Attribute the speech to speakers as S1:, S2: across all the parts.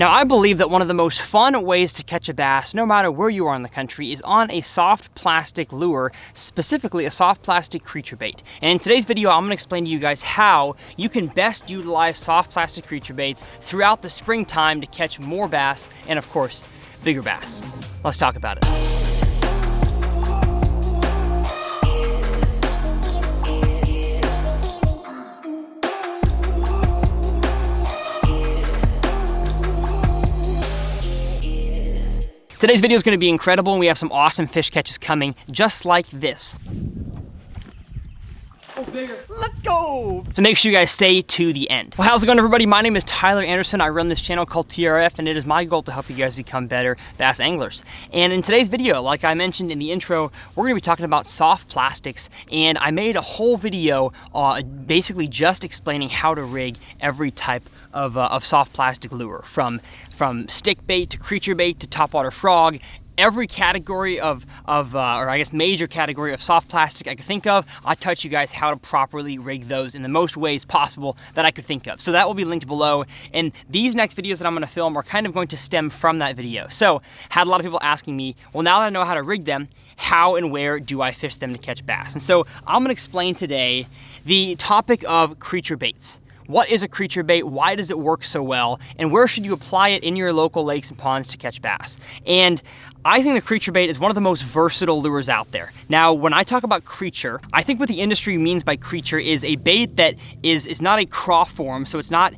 S1: Now, I believe that one of the most fun ways to catch a bass, no matter where you are in the country, is on a soft plastic lure, specifically a soft plastic creature bait. And in today's video, I'm gonna explain to you guys how you can best utilize soft plastic creature baits throughout the springtime to catch more bass and, of course, bigger bass. Let's talk about it. Today's video is going to be incredible, and we have some awesome fish catches coming just like this. Oh, bigger. Let's go! So make sure you guys stay to the end. Well, how's it going, everybody? My name is Tyler Anderson. I run this channel called TRF, and it is my goal to help you guys become better bass anglers. And in today's video, like I mentioned in the intro, we're going to be talking about soft plastics, and I made a whole video basically just explaining how to rig every type of soft plastic lure, from stick bait to creature bait to topwater frog. Every category or I guess major category of soft plastic I could think of, I taught you guys how to properly rig those in the most ways possible that I could think of. So that will be linked below, and these next videos that I'm going to film are kind of going to stem from that video. So had a lot of people asking me, well, now that I know how to rig them, how and where do I fish them to catch bass? And so I'm going to explain today the topic of creature baits. What is a creature bait? Why does it work so well? And where should you apply it in your local lakes and ponds to catch bass? And I think the creature bait is one of the most versatile lures out there. Now, when I talk about creature, I think what the industry means by creature is a bait that is not a craw form, so it's not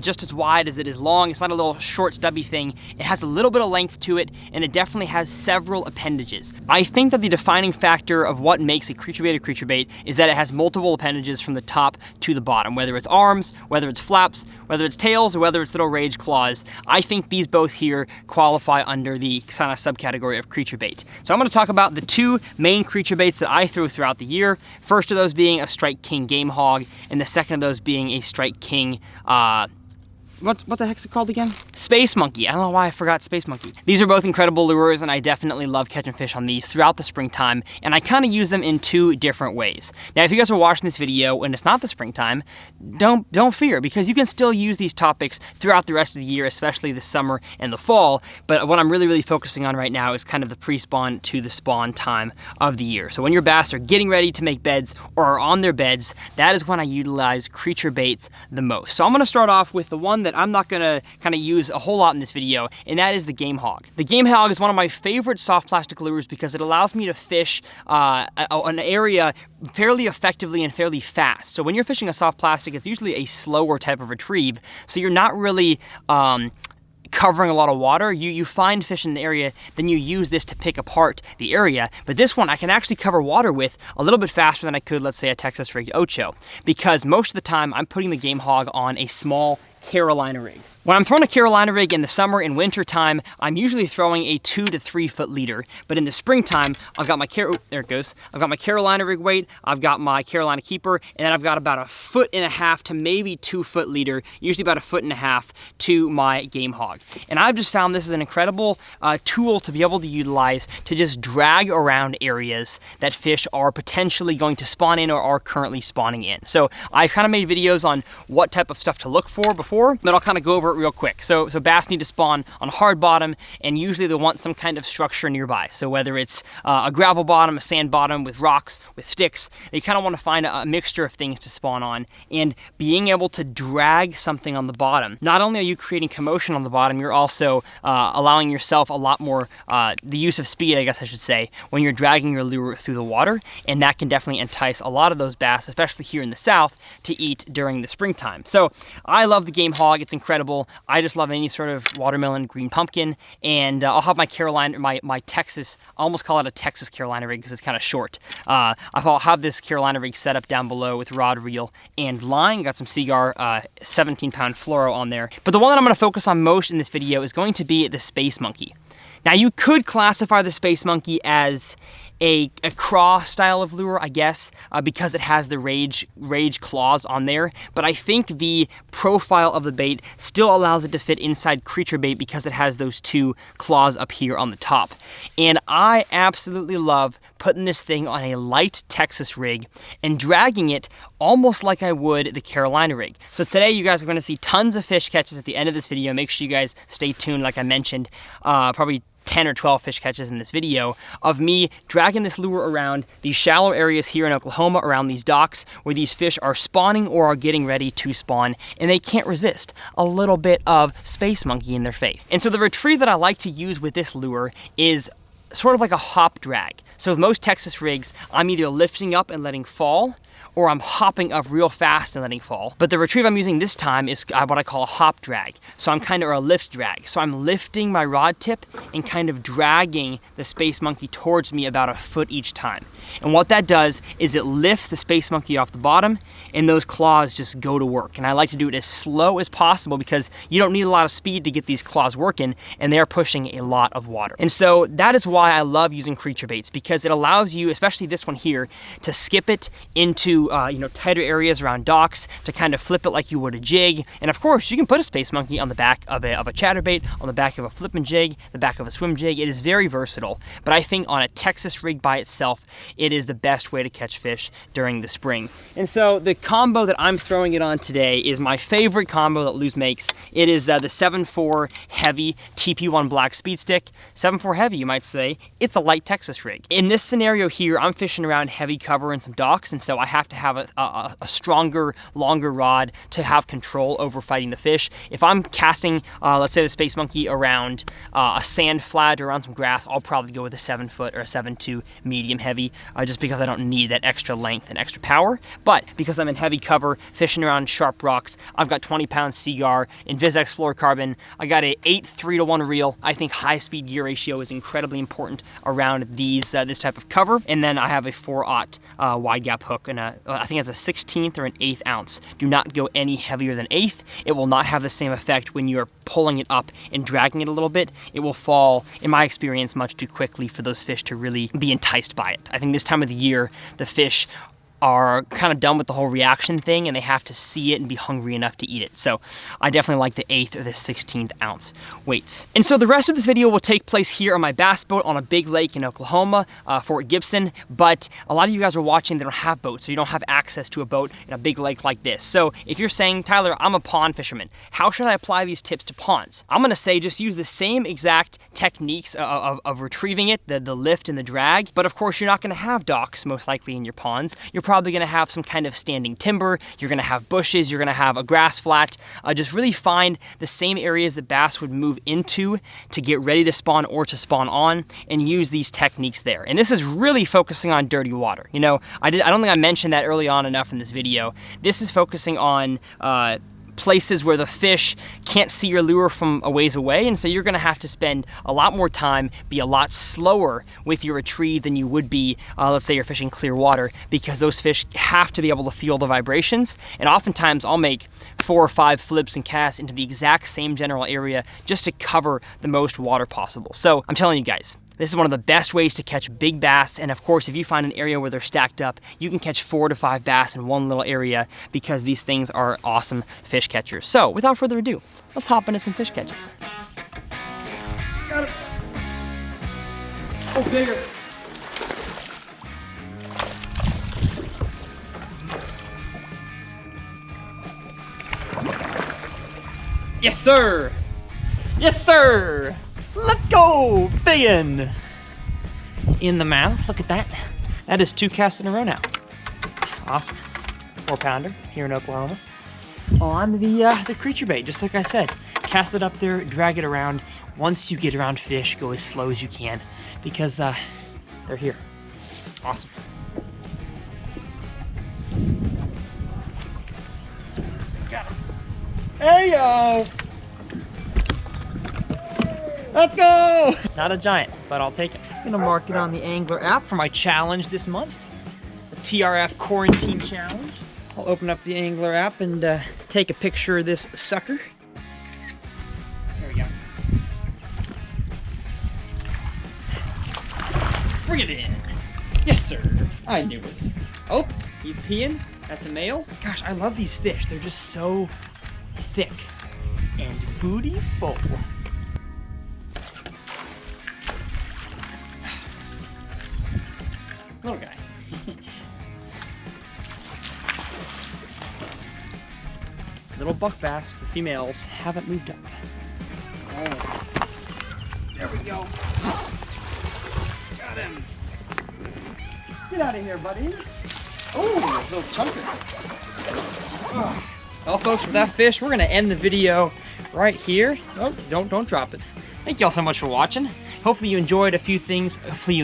S1: just as wide as it is long. It's not a little short stubby thing. It has a little bit of length to it, and it definitely has several appendages. I think that the defining factor of what makes a creature bait is that it has multiple appendages from the top to the bottom, whether it's arms, whether it's flaps, whether it's tails, or whether it's little raised claws. I think these both here qualify under the kind of subcategory of creature bait. So I'm going to talk about the two main creature baits that I throw throughout the year. First of those being a Strike King game hog, and the second of those being a Strike King what the heck's it called again? Space Monkey. I don't know why I forgot Space Monkey. These are both incredible lures, and I definitely love catching fish on these throughout the springtime, and I kind of use them in two different ways. Now, if you guys are watching this video and it's not the springtime, don't fear, because you can still use these topics throughout the rest of the year, especially the summer and the fall. But what I'm really focusing on right now is kind of the pre-spawn to the spawn time of the year. So when your bass are getting ready to make beds or are on their beds, that is when I utilize creature baits the most. So I'm going to start off with the one that I'm not going to kind of use a whole lot in this video, and that is the game hog. The game hog is one of my favorite soft plastic lures because it allows me to fish an area fairly effectively and fairly fast. So when you're fishing a soft plastic, it's usually a slower type of retrieve, so you're not really covering a lot of water. You find fish in the area, then you use this to pick apart the area. But this one I can actually cover water with a little bit faster than I could, let's say, a Texas rigged Ocho, because most of the time I'm putting the game hog on a small Carolina rig. When I'm throwing a Carolina rig in the summer and winter time, I'm usually throwing a 2 to 3 foot leader. But in the springtime, I've got my there it goes. I've got my Carolina rig weight, I've got my Carolina keeper, and then I've got about 1.5 foot to maybe 2 foot leader, usually about 1.5 foot to my game hog. And I've just found this is an incredible tool to be able to utilize to just drag around areas that fish are potentially going to spawn in or are currently spawning in. So I've kind of made videos on what type of stuff to look for before, but I'll kind of go over it real quick. So bass need to spawn on a hard bottom, and usually they want some kind of structure nearby. So whether it's a gravel bottom, a sand bottom with rocks, with sticks, they kind of want to find a mixture of things to spawn on. And being able to drag something on the bottom, not only are you creating commotion on the bottom, you're also allowing yourself a lot more, the use of speed, I guess I should say, when you're dragging your lure through the water, and that can definitely entice a lot of those bass, especially here in the south, to eat during the springtime. So I love the game hog. It's incredible. I just love any sort of watermelon, green pumpkin, and I'll have my Carolina, my Texas, I almost call it a Texas Carolina rig because it's kind of short. I'll have this Carolina rig set up down below with rod, reel, and line. Got some Seagar 17-pound fluoro on there. But the one that I'm going to focus on most in this video is going to be the Space Monkey. Now, you could classify the Space Monkey as a craw style of lure, I guess, because it has the rage claws on there. But I think the profile of the bait still allows it to fit inside creature bait because it has those two claws up here on the top. And I absolutely love putting this thing on a light Texas rig and dragging it almost like I would the Carolina rig. So today you guys are going to see tons of fish catches at the end of this video. Make sure you guys stay tuned. Like I mentioned, probably 10 or 12 fish catches in this video of me dragging this lure around these shallow areas here in Oklahoma around these docks where these fish are spawning or are getting ready to spawn, and they can't resist a little bit of space monkey in their face. And so the retrieve that I like to use with this lure is sort of like a hop drag. So with most Texas rigs, I'm either lifting up and letting fall, or I'm hopping up real fast and letting fall. But the retrieve I'm using this time is what I call a hop drag. So I'm kind of, or a lift drag. So I'm lifting my rod tip and kind of dragging the space monkey towards me about a foot each time. And what that does is it lifts the space monkey off the bottom and those claws just go to work. And I like to do it as slow as possible because you don't need a lot of speed to get these claws working, and they're pushing a lot of water. And so that is why I love using creature baits, because it allows you, especially this one here, to skip it into tighter areas around docks, to kind of flip it like you would a jig. And of course, you can put a space monkey on the back of a chatterbait, on the back of a flipping jig, the back of a swim jig. It is very versatile, but I think on a Texas rig by itself, it is the best way to catch fish during the spring. And so the combo that I'm throwing it on today is my favorite combo that Luz makes. It is the 7.4 heavy TP1 black speed stick. 7.4 heavy, you might say. It's a light Texas rig. In this scenario here, I'm fishing around heavy cover and some docks, and so I have to have a stronger, longer rod to have control over fighting the fish. If I'm casting, let's say the space monkey around a sand flat or around some grass, I'll probably go with a 7-foot or a 7.2 medium heavy, just because I don't need that extra length and extra power. But because I'm in heavy cover, fishing around sharp rocks, I've got 20-pound Seagar, InvizX fluorocarbon. I got a 8 3-to-1 reel. I think high-speed gear ratio is incredibly important around these this type of cover. And then I have a 4/0 wide gap hook and I think it's a 16th or an 1/8 ounce. Do not go any heavier than 1/8. It will not have the same effect when you're pulling it up and dragging it a little bit. It will fall, in my experience, much too quickly for those fish to really be enticed by it. I think this time of the year, the fish are kind of done with the whole reaction thing and they have to see it and be hungry enough to eat it. So I definitely like the 1/8 or the 16th ounce weights. And so the rest of this video will take place here on my bass boat on a big lake in Oklahoma, Fort Gibson. But a lot of you guys are watching, they don't have boats, so you don't have access to a boat in a big lake like this. So if you're saying, Tyler, I'm a pond fisherman, how should I apply these tips to ponds? I'm gonna say just use the same exact techniques of retrieving it, the lift and the drag. But of course, you're not gonna have docks most likely in your ponds. You're probably gonna have some kind of standing timber, you're gonna have bushes, you're gonna have a grass flat. Just really find the same areas that bass would move into to get ready to spawn or to spawn on, and use these techniques there. And this is really focusing on dirty water. You know, I don't think I mentioned that early on enough in this video. This is focusing on places where the fish can't see your lure from a ways away, and so you're gonna have to spend a lot more time, be a lot slower with your retrieve than you would be, let's say you're fishing clear water, because those fish have to be able to feel the vibrations. And oftentimes I'll make 4 or 5 flips and casts into the exact same general area just to cover the most water possible. So I'm telling you guys, this is one of the best ways to catch big bass. And of course, if you find an area where they're stacked up, you can catch 4 to 5 bass in one little area, because these things are awesome fish catchers. So without further ado, let's hop into some fish catches. Got it. Oh, bigger. Yes, sir. Yes, sir. Let's go! Big one! In the mouth, look at that. That is 2 casts in a row now. Awesome. 4-pounder here in Oklahoma. On the creature bait, just like I said. Cast it up there, drag it around. Once you get around fish, go as slow as you can, because they're here. Awesome. Got it. Hey-yo! Let's go! Not a giant, but I'll take it. I'm gonna mark it on the Angler app for my challenge this month. The TRF Quarantine Challenge. I'll open up the Angler app and take a picture of this sucker. There we go. Bring it in. serve. I knew it. Oh, he's peeing. That's a male. Gosh, I love these fish. They're just so thick and booty-full. Little guy. Little buck bass, the females haven't moved up. Oh. There we go. Got him. Get out of here, buddy. Oh, little chunker. Oh. Well, folks, with that fish, we're gonna end the video right here. Oh, don't drop it. Thank you all so much for watching. Hopefully you enjoyed a few things. Hopefully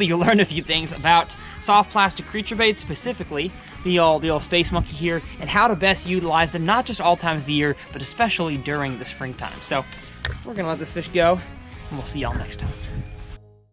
S1: you learned a few things about soft plastic creature baits, specifically the old space monkey here, and how to best utilize them, not just all times of the year, but especially during the springtime. So we're gonna let this fish go, and we'll see y'all next time.